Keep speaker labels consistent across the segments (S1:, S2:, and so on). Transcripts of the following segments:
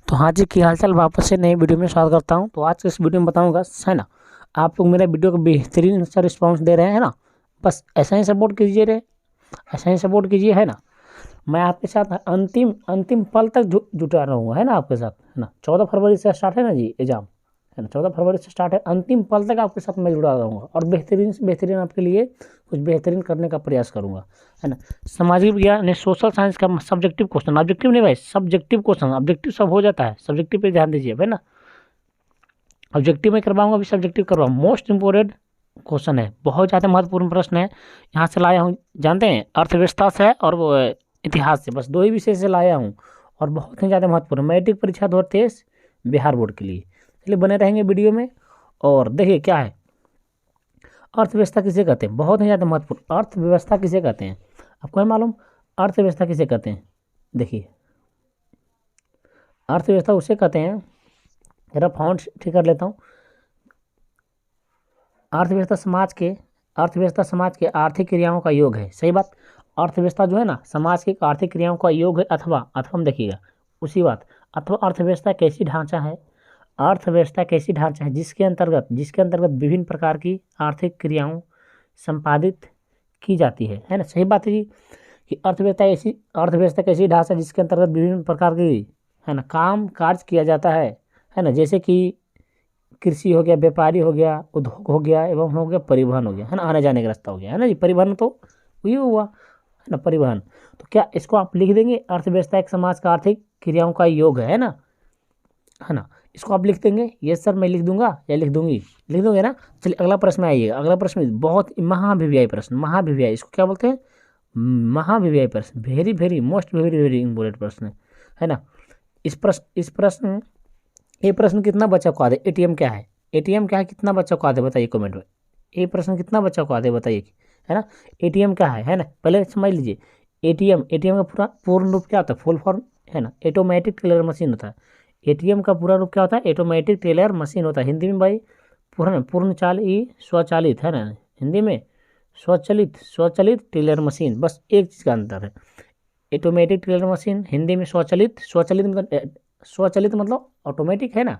S1: तो हाँ जी, की हालचाल, वापस से नई वीडियो में स्वागत करता हूँ। तो आज के इस वीडियो में बताऊँगा, है ना, आप लोग मेरे वीडियो को बेहतरीन सा रिस्पांस दे रहे हैं ना, बस ऐसा ही सपोर्ट कीजिए रे, ऐसा ही सपोर्ट कीजिए, है ना। मैं आपके साथ अंतिम अंतिम पल तक जुटा रहूँगा, है ना, आपके साथ, है ना। 14 फरवरी से स्टार्ट है ना जी एग्जाम, है ना, 14 फरवरी से स्टार्ट है। अंतिम पल तक आपके साथ मैं जुड़ा रहूँगा और बेहतरीन से बेहतरीन आपके लिए कुछ बेहतरीन करने का प्रयास करूँगा, है ना। सामाजिक विज्ञान यानी सोशल साइंस का सब्जेक्टिव क्वेश्चन, ऑब्जेक्टिव नहीं भाई, सब्जेक्टिव क्वेश्चन, ऑब्जेक्टिव सब हो जाता है, सब्जेक्टिव पे ध्यान दीजिए भाई ना। ऑब्जेक्टिव में करवाऊंगा, अभी सब्जेक्टिव करवाऊँ। मोस्ट इंपोर्टेंट क्वेश्चन है, बहुत ज़्यादा महत्वपूर्ण प्रश्न है। यहाँ से लाया हूँ, जानते हैं, अर्थव्यवस्था से और वो इतिहास से, बस दो ही विषय से लाया हूँ और बहुत ही ज़्यादा महत्वपूर्ण। मैट्रिक परीक्षा 2023 बिहार बोर्ड के लिए। चलिए बने रहेंगे वीडियो में और देखिए क्या है। अर्थव्यवस्था किसे कहते हैं, बहुत ही ज़्यादा महत्वपूर्ण। अर्थव्यवस्था किसे कहते हैं, आपको है मालूम? अर्थव्यवस्था किसे कहते हैं, देखिए, अर्थव्यवस्था उसे कहते हैं, जरा फॉन्ट ठीक कर लेता हूँ। अर्थव्यवस्था समाज के आर्थिक क्रियाओं का योग है, सही बात। अर्थव्यवस्था जो है ना, समाज की आर्थिक क्रियाओं का योग है, अथवा हम देखिएगा उसी बात। अथवा अर्थव्यवस्था कैसी ढांचा है, अर्थव्यवस्था कैसी ढांचा है जिसके अंतर्गत विभिन्न प्रकार की आर्थिक क्रियाओं संपादित की जाती है ना। सही बात है जी, कि अर्थव्यवस्था कैसी ढांचा है जिसके अंतर्गत विभिन्न प्रकार की, है ना, काम काज किया जाता है ना। जैसे कि कृषि हो गया, व्यापारी हो गया, उद्योग हो गया, एवं हो गया परिवहन हो गया, है ना, आने जाने का रास्ता हो गया, है ना जी। परिवहन तो वही हुआ, है ना, परिवहन। तो क्या इसको आप लिख देंगे, अर्थव्यवस्था एक समाज का आर्थिक क्रियाओं का योग है ना, है ना। इसको आप लिख देंगे, ये सर मैं लिख दूंगा या लिख दूंगी, लिख दोगे ना। चलिए अगला प्रश्न आइएगा। अगला प्रश्न बहुत महाभिव्यायी प्रश्न, महाभिव्यायी, इसको क्या बोलते हैं, महाभिव्यायी प्रश्न, very very most very very important प्रश्न है ना। ये प्रश्न कितना बच्चा को आते, एटीएम क्या है, एटीएम क्या है, कितना बच्चा को आते बताइए कमेंट में। ये प्रश्न कितना बच्चा को आते बताइए, है ना। एटीएम क्या है ना, पहले समझ लीजिए। एटीएम का पूर्ण रूप क्या होता है, फुल फॉर्म, है ना, ऑटोमेटिक टेलर मशीन होता है। एटीएम का पूरा रूप क्या होता है, ऑटोमेटिक टेलर मशीन होता है। हिंदी में भाई पूर्णचालित स्वचालित, है ना, हिंदी में स्वचालित टेलर मशीन, बस एक चीज़ का अंतर है। ऑटोमेटिक टेलर मशीन हिंदी में स्वचालित मतलब ऑटोमेटिक, है ना।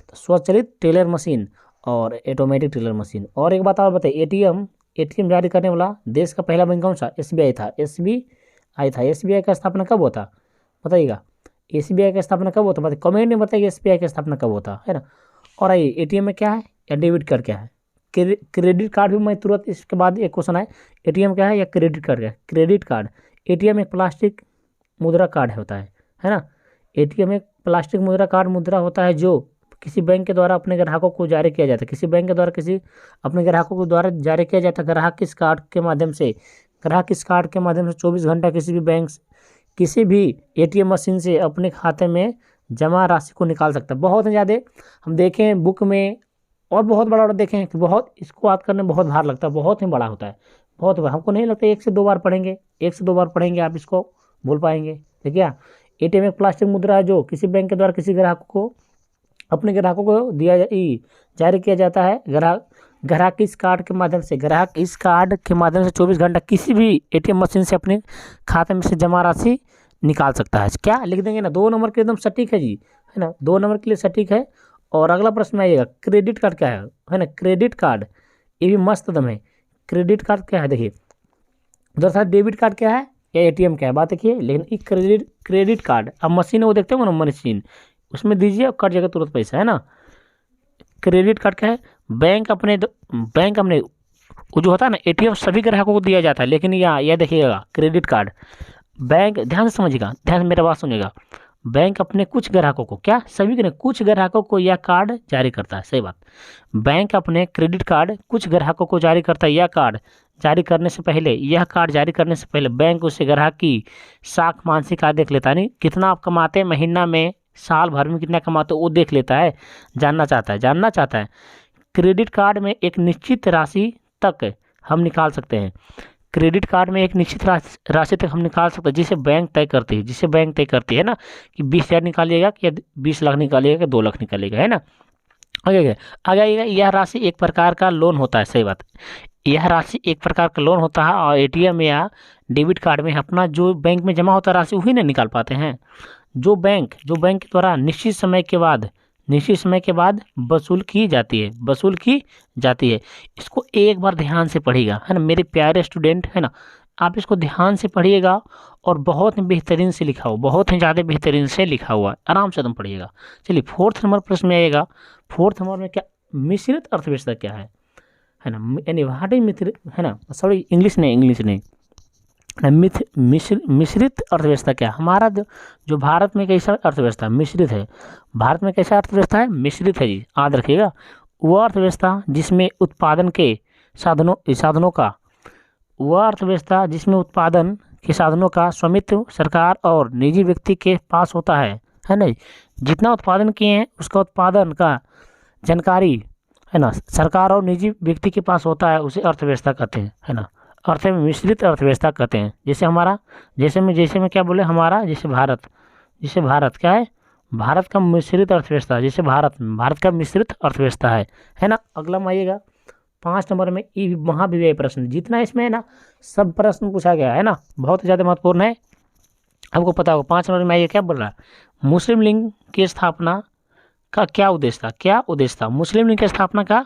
S1: तो स्वचालित टेलर मशीन और ऑटोमेटिक टेलर मशीन। और एक बात और बताइए, एटीएम जारी करने वाला देश का पहला बैंक कौन सा, एसबीआई था। एसबीआई का स्थापना कब होता बताइएगा, एसबीआई का स्थापना कब होता बताइए, कमेंट में बताइए एसबीआई का स्थापना कब होता है ना। और आइए, एटीएम में क्या है या डेबिट कार्ड क्या है, क्रेडिट कार्ड भी मैं तुरंत इसके बाद एक क्वेश्चन आए, एटीएम क्या है या क्रेडिट कार्ड क्या है। क्रेडिट कार्ड, एटीएम एक प्लास्टिक मुद्रा कार्ड होता है ना। एटीएम एक प्लास्टिक मुद्रा होता है जो किसी बैंक के द्वारा अपने ग्राहकों को जारी किया जाता है, किसी बैंक के द्वारा किसी अपने ग्राहकों को द्वारा जारी किया जाता है। ग्राहक इस कार्ड के माध्यम से 24 घंटा किसी भी एटीएम मशीन से अपने खाते में जमा राशि को निकाल सकता है। बहुत ज़्यादा हम देखें बुक में, और बहुत बड़ा देखें कि बहुत, इसको याद करने में बहुत भार लगता है, बहुत ही बड़ा होता है, बहुत बड़ा। हमको नहीं लगता 1 से 2 बार पढ़ेंगे आप इसको बोल पाएंगे। देखिए, एटीएम एक प्लास्टिक मुद्रा है जो किसी बैंक के द्वारा किसी अपने ग्राहकों को जारी किया जाता है। ग्राहक इस कार्ड के माध्यम से 24 घंटा किसी भी एटीएम मशीन से अपने खाते में से जमा राशि निकाल सकता है। क्या लिख देंगे ना, 2 नंबर के एकदम सटीक है जी, है ना, 2 नंबर के लिए सटीक है। और अगला प्रश्न आइएगा, क्रेडिट कार्ड क्या है ना। क्रेडिट कार्ड ये भी मस्त दम है। क्रेडिट कार्ड क्या है, देखिए उधर था डेबिट कार्ड क्या है या एटीएम क्या है, बात देखिए। लेकिन ये क्रेडिट कार्ड, अब मशीन है वो देखते हो ना, मशीन, उसमें दीजिए और कट जाएगा तुरंत पैसा, है ना। क्रेडिट कार्ड क्या है, बैंक अपने वो जो होता है ना, एटीएम सभी ग्राहकों को दिया जाता है, लेकिन यह देखिएगा क्रेडिट कार्ड, बैंक ध्यान से समझिएगा, ध्यान से मेरा बात सुनिएगा। बैंक अपने कुछ ग्राहकों को, क्या सभी के नहीं, कुछ ग्राहकों को यह कार्ड जारी करता है, सही बात। बैंक अपने क्रेडिट कार्ड कुछ ग्राहकों को जारी करता है। यह कार्ड जारी करने से पहले बैंक उससे ग्राहक की साख मानसिक आय देख लेता है, नहीं कितना आप कमाते हैं महीना में, साल भर में कितना कमाते हो वो देख लेता है, जानना चाहता है। क्रेडिट कार्ड में एक निश्चित राशि तक हम निकाल सकते हैं। क्रेडिट कार्ड में एक निश्चित राशि तक हम निकाल सकते हैं, जिसे बैंक तय करती है ना, कि 20,000 निकालिएगा या 20 लाख निकालिएगा या 2 लाख निकालिएगा, है ना। आगे आइएगा, यह राशि एक प्रकार का लोन होता है, सही बात। यह राशि एक प्रकार का लोन होता है और एटीएम या डेबिट कार्ड में अपना जो बैंक में जमा होता है राशि वही ना निकाल पाते हैं। जो बैंक के द्वारा निश्चित समय के बाद वसूल की जाती है। इसको एक बार ध्यान से पढ़िएगा, है ना मेरे प्यारे स्टूडेंट, है ना। आप इसको ध्यान से पढ़िएगा और बहुत बेहतरीन से लिखा हुआ, बहुत ही ज़्यादा बेहतरीन से लिखा हुआ है, आराम से तुम पढ़िएगा। चलिए 4th नंबर प्रश्न में आएगा। 4th नंबर में क्या, मिश्रित अर्थव्यवस्था क्या है ना, यानी व्हाट इज मिश्रित, है ना, सॉरी इंग्लिश नहीं मिश्रित अर्थव्यवस्था क्या है। हमारा जो भारत में कैसा अर्थव्यवस्था मिश्रित है, भारत में कैसा अर्थव्यवस्था है, मिश्रित है जी, याद रखिएगा। वह अर्थव्यवस्था जिसमें उत्पादन के साधनों का स्वामित्व सरकार और निजी व्यक्ति के पास होता है ना। जितना उत्पादन किए हैं उसका उत्पादन का जानकारी, है ना, सरकार और निजी व्यक्ति के पास होता है, उसे अर्थव्यवस्था कहते हैं, है ना। मिश्रित अर्थव्यवस्था कहते हैं। जैसे मैं क्या बोले, हमारा जैसे भारत क्या है, भारत का मिश्रित अर्थव्यवस्था, जैसे भारत का मिश्रित अर्थव्यवस्था है ना। अगला में आइएगा 5 नंबर में महाविव्यय प्रश्न, जितना इसमें है ना सब प्रश्न पूछा गया है ना, बहुत ज़्यादा महत्वपूर्ण है, आपको पता होगा। 5 नंबर में आइए क्या बोल रहा है, मुस्लिम लीग की स्थापना का क्या उद्देश्य था, मुस्लिम लीग की स्थापना का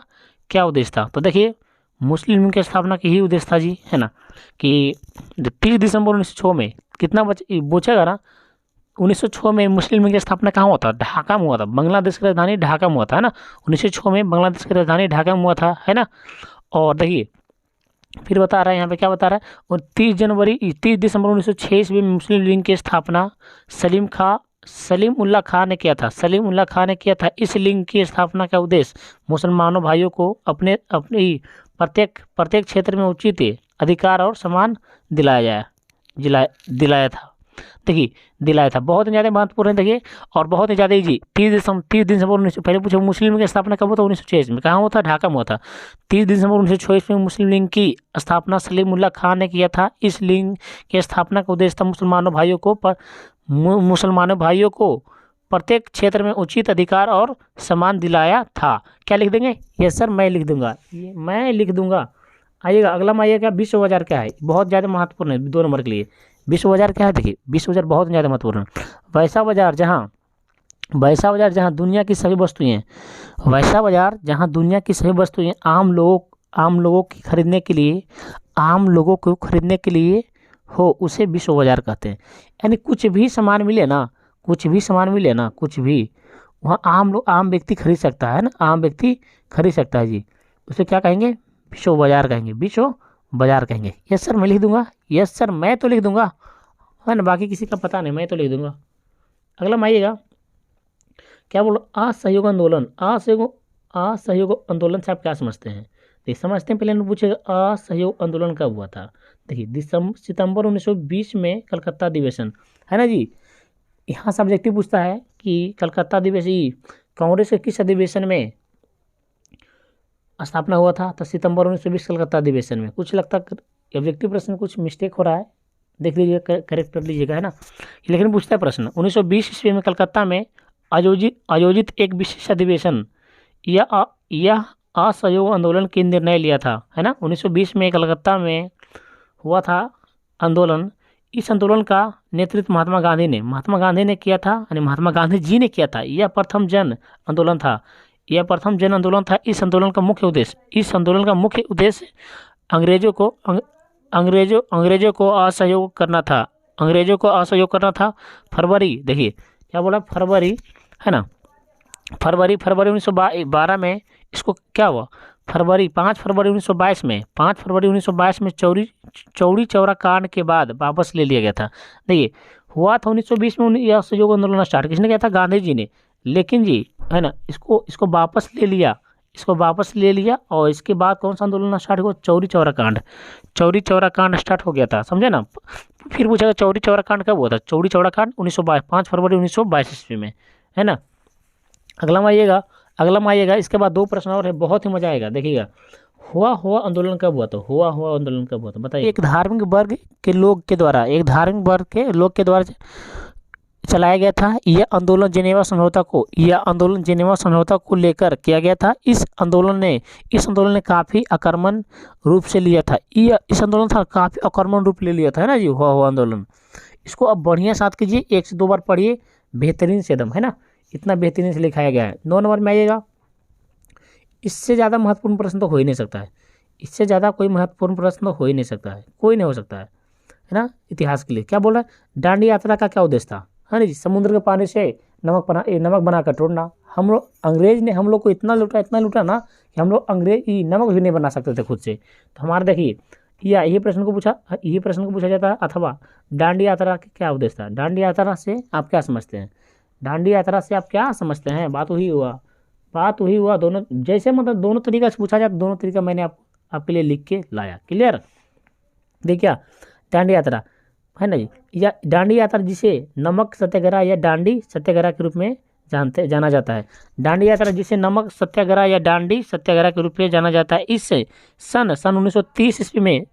S1: क्या उद्देश्य था। तो देखिए मुस्लिम लीग की स्थापना की ही उद्देश्य था जी, है ना, कि 30 दिसंबर 1906 में कितना पूछेगा ना, 1906 में मुस्लिम लीग की स्थापना कहाँ हुआ था, ढाका में हुआ था, बांग्लादेश की राजधानी ढाका में हुआ था, है ना। 1906 में बांग्लादेश की राजधानी ढाका में हुआ था, है ना। और देखिए फिर बता रहा है यहाँ पे, क्या बता रहा है, और 30 दिसंबर 1906 ईस्वी में मुस्लिम लीग की स्थापना सलीम उल्लाह खां ने किया था। इस लीग की स्थापना का उद्देश्य मुसलमानों भाइयों को अपने प्रत्येक क्षेत्र में उचित अधिकार और सम्मान दिलाया था। देखिए दिलाया था, बहुत ही ज़्यादा महत्वपूर्ण है। देखिए और बहुत ही ज़्यादा इजी, 30 दिसंबर 19 पहले पूछो मुस्लिम लीग की स्थापना कब हुआ था, 1906 में, कहाँ हुआ था, ढाका में हुआ था। 30 दिसंबर 1906 में मुस्लिम लीग की स्थापना सलीम उल्लाह खां ने किया था। इस लीग की स्थापना का उद्देश्य था मुसलमानों भाइयों को प्रत्येक क्षेत्र में उचित अधिकार और सम्मान दिलाया था। क्या लिख देंगे, यस सर मैं लिख दूंगा, आइएगा अगला में आइएगा, विश्व बाजार क्या है, बहुत ज़्यादा महत्वपूर्ण है 2 नंबर के लिए। विश्व बाजार क्या है, देखिए विश्व बाजार बहुत ज़्यादा महत्वपूर्ण है। वैसा बाजार जहाँ दुनिया की सभी वस्तुएं आम लोगों को खरीदने के लिए हो, उसे विश्व बाजार कहते हैं। यानी कुछ भी सामान मिले ना, वहाँ आम व्यक्ति खरीद सकता है ना, जी, उसे क्या कहेंगे, विश्व बाजार कहेंगे। यस सर मैं लिख दूंगा, यस सर मैं तो लिख दूंगा, है ना, बाकी किसी का पता नहीं, मैं तो लिख दूंगा। अगला में आइएगा, क्या बोलो, असहयोग आंदोलन से आप क्या समझते हैं। समझते हैं, पहले पूछेगा असहयोग आंदोलन कब हुआ था। देखिए सितंबर 1920 में कलकत्ता अधिवेशन, है ना जी। यहाँ सब्जेक्टिव पूछता है कि कलकत्ता अधिवेशन कांग्रेस के किस अधिवेशन में स्थापना हुआ था, तो सितंबर 1920 कलकत्ता अधिवेशन में। कुछ लगता ऑब्जेक्टिव प्रश्न कुछ मिस्टेक हो रहा है, देख लीजिएगा, करेक्ट कर लीजिएगा, है ना। लेकिन पूछता है प्रश्न 1920 ईस्वी में कलकत्ता में आयोजित एक विशेष अधिवेशन यह असहयोग आंदोलन की निर्णय लिया था, है ना। 1920 में कलकत्ता में हुआ था आंदोलन। इस आंदोलन का नेतृत्व महात्मा गांधी ने किया था, यानी महात्मा गांधी जी ने किया था। यह प्रथम जन आंदोलन था। इस आंदोलन का मुख्य उद्देश्य अंग्रेजों को असहयोग करना था। फरवरी, देखिए क्या बोला, फरवरी, है ना, फरवरी 1912 में इसको क्या हुआ, 5 फरवरी 1922 में चौरी चौरा कांड के बाद वापस ले लिया गया था। देखिए हुआ था 1920 में यह असहयोग आंदोलन स्टार्ट किसने किया था, गांधी जी ने। लेकिन जी, है ना, इसको वापस ले लिया और इसके बाद कौन सा आंदोलन स्टार्ट हुआ, चौरी चौरा कांड स्टार्ट हो गया था, समझे ना। फिर पूछेगा चौरी चौरा कांड कब हुआ था, चौरी चौरा कांड 1922, 5 फरवरी 1922 ईस्वी में, है ना। अगला में आइएगा, इसके बाद 2 प्रश्न और है, बहुत ही मजा आएगा, देखिएगा। हुआ आंदोलन कब हुआ था, बताइए। एक धार्मिक वर्ग के लोग के द्वारा चलाया गया था। यह आंदोलन जेनेवा समझौता को लेकर किया गया था। इस आंदोलन ने काफ़ी आक्रामक रूप से लिया था। इस आंदोलन था काफ़ी आक्रामक रूप ले लिया था, है ना जी, हुआ आंदोलन। इसको अब बढ़िया साथ कीजिए, 1 से 2 बार पढ़िए, बेहतरीन से एकदम, है ना, इतना बेहतरीन से लिखाया गया है। 9 नंबर में आइएगा, इससे ज़्यादा महत्वपूर्ण प्रश्न तो हो ही नहीं सकता है, इससे ज़्यादा कोई महत्वपूर्ण प्रश्न तो हो ही नहीं सकता है, कोई नहीं हो सकता है ना। इतिहास के लिए क्या बोल रहा है, दांडी यात्रा का क्या उद्देश्य था, है ना जी, समुद्र के पानी से नमक बनाकर तोड़ना। हम लोग, अंग्रेज ने हम लोग को इतना लूटा ना कि हम लोग अंग्रेज नमक भी नहीं बना सकते थे खुद से। तो हमारा देखिए, या यही प्रश्न को पूछा जाता है, अथवा दांडी यात्रा का क्या उद्देश्य था। दांडी यात्रा से आप क्या समझते हैं, दांडी यात्रा से आप क्या समझते हैं, बात वही हुआ दोनों जैसे, मतलब दोनों तरीका से पूछा जाए, दोनों तरीका मैंने आपके लिए लिख के लाया। क्लियर, देखिए दांडी यात्रा, है ना जी, या दांडी यात्रा जिसे नमक सत्याग्रह या दांडी सत्याग्रह के रूप में जाना जाता है। दांडी यात्रा जिसे नमक सत्याग्रह या दांडी सत्याग्रह के रूप में जाना जाता है, इससे सन 1930 ईस्वी में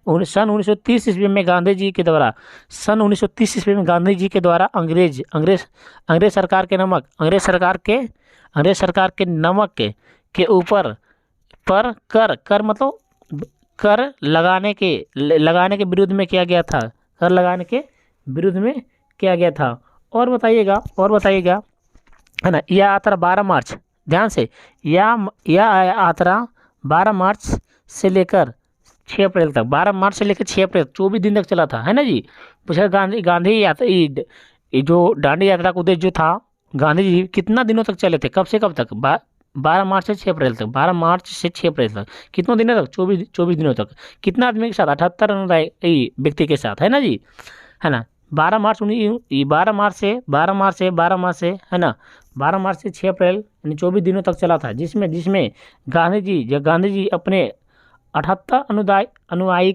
S1: गांधी जी के द्वारा अंग्रेज सरकार के नमक के ऊपर पर कर मतलब कर लगाने के विरुद्ध में किया गया था, कर लगाने के विरुद्ध में किया गया था। और बताइएगा, है ना, यह यात्रा 12 मार्च, ध्यान से, यह यात्रा 12 मार्च से लेकर 6 अप्रैल तक, 12 मार्च से लेकर 6 अप्रैल 24 दिन तक चला था, है ना जी। पूछा गांधी यात्रा, जो दांडी यात्रा का उद्देश्य जो था, गांधी जी कितना दिनों तक चले थे, कब से कब तक, 12 मार्च से 6 अप्रैल तक, 12 मार्च से 6 अप्रैल तक, कितनों दिनों तक, 24 दिनों तक। कितना आदमी के साथ, 78 अनुयायी व्यक्ति के साथ, है ना जी, है ना। 12 मार्च से 6 अप्रैल यानी 24 दिनों तक चला था, जिसमें गांधी जी अपने 78 अनुयायी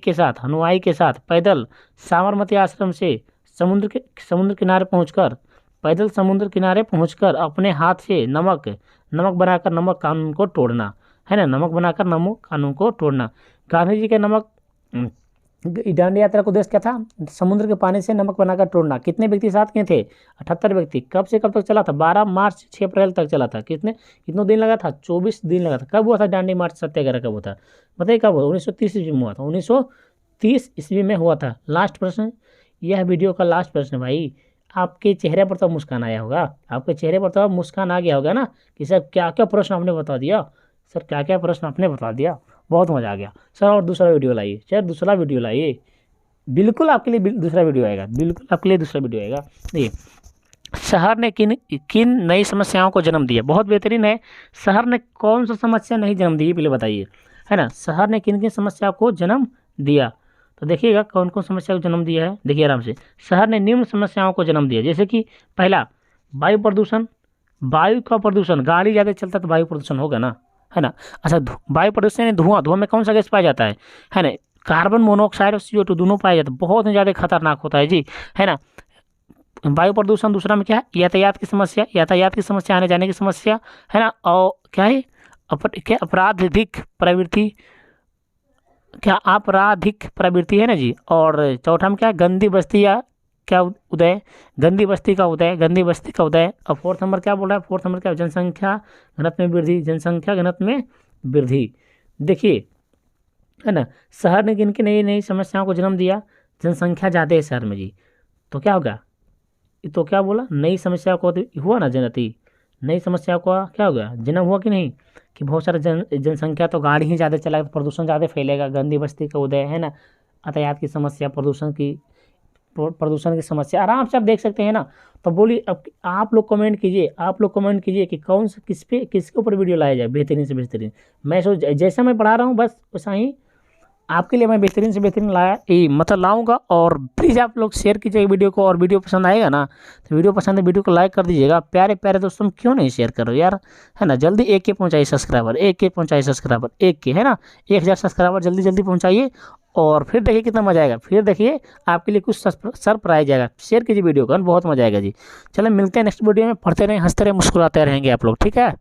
S1: के साथ पैदल साबरमती आश्रम से समुद्र किनारे पहुंचकर अपने हाथ से नमक बनाकर नमक कानून को तोड़ना, है ना, नमक बनाकर नमक कानून को तोड़ना। गांधी जी के दांडी यात्रा का उद्देश्य क्या था, समुद्र के पानी से नमक बनाकर तोड़ना। कितने व्यक्ति साथ के थे, 78 व्यक्ति। कब से कब तक चला था, 12 मार्च से 6 अप्रैल तक चला था। कितनों दिन लगा था, 24 दिन लगा था। कब हुआ था दांडी मार्च सत्याग्रह, कब हुआ था बताइए, कब हुआ, 1930 ईस्वी में हुआ था, 1930 ईस्वी में हुआ था। लास्ट प्रश्न, यह वीडियो का लास्ट प्रश्न भाई, आपके चेहरे पर तो मुस्कान आया होगा, आपके चेहरे पर तो मुस्कान आ गया होगा ना कि सर क्या क्या प्रश्न आपने बता दिया, बहुत मज़ा आ गया सर। और दूसरा वीडियो लाइए, बिल्कुल आपके लिए दूसरा वीडियो आएगा, देखिए, शहर ने किन नई समस्याओं को जन्म दिया, बहुत बेहतरीन है। शहर ने कौन सा समस्या नहीं जन्म दी, पहले बताइए, है ना। शहर ने किन समस्या को जन्म दिया, तो देखिएगा कौन कौन समस्या को जन्म दिया है, देखिए आराम से। शहर ने निम्न समस्याओं को जन्म दिया, जैसे कि पहला, वायु का प्रदूषण, गाड़ी ज़्यादा चलता तो वायु प्रदूषण होगा ना, है ना। अच्छा, वायु प्रदूषण धुआं में कौन सा गैस पाया जाता है ना, कार्बन मोनोऑक्साइड और CO2 दोनों पाए जाते हैं, बहुत ज़्यादा खतरनाक होता है जी, है ना। वायु प्रदूषण। दूसरा में क्या है, यातायात की समस्या, आने जाने की समस्या, है ना। और क्या है, आपराधिक प्रवृत्ति है ना जी। और चौथा में क्या है, गंदी बस्ती का उदय। और फोर्थ नंबर क्या बोल रहा है, जनसंख्या घनत्व में वृद्धि। देखिए, है ना, शहर ने किन नई समस्याओं को जन्म दिया, जनसंख्या ज़्यादा है शहर में जी, तो क्या होगा, तो क्या बोला, नई समस्या को हुआ ना नई समस्या को क्या होगा, जन्म हुआ कि नहीं, कि बहुत सारा जनसंख्या, तो गाड़ी ही ज़्यादा चलाएगा तो प्रदूषण ज़्यादा फैलेगा, गंदी बस्ती का उदय, है ना, यातायात की समस्या, प्रदूषण की समस्या, आराम से आप देख सकते हैं ना। तो बोलिए, अब आप लोग कमेंट कीजिए कि कौन सा किसके ऊपर वीडियो लाया जाए बेहतरीन से बेहतरीन। मैं जैसा मैं पढ़ा रहा हूँ बस वैसा ही आपके लिए मैं बेहतरीन से बेहतरीन लाऊंगा। और प्लीज़ आप लोग शेयर कीजिएगा वीडियो को, और वीडियो पसंद आएगा ना तो वीडियो को लाइक कर दीजिएगा। प्यारे प्यारे दोस्तों, क्यों नहीं शेयर करो यार, है ना। जल्दी 1K पहुँचाइए subscriber, 1K पहुँचाइए subscriber, 1K, है ना, 1000 सब्सक्राइबर जल्दी पहुँचाइए। और फिर देखिए कितना मजा आएगा, फिर देखिए आपके लिए कुछ सरप्राइज आएगा। शेयर कीजिए वीडियो को, बहुत मजा आएगा जी। चलो मिलते हैं नेक्स्ट वीडियो में, पढ़ते रहें, हंसते रहें, मुस्कुराते रहेंगे आप लोग, ठीक है।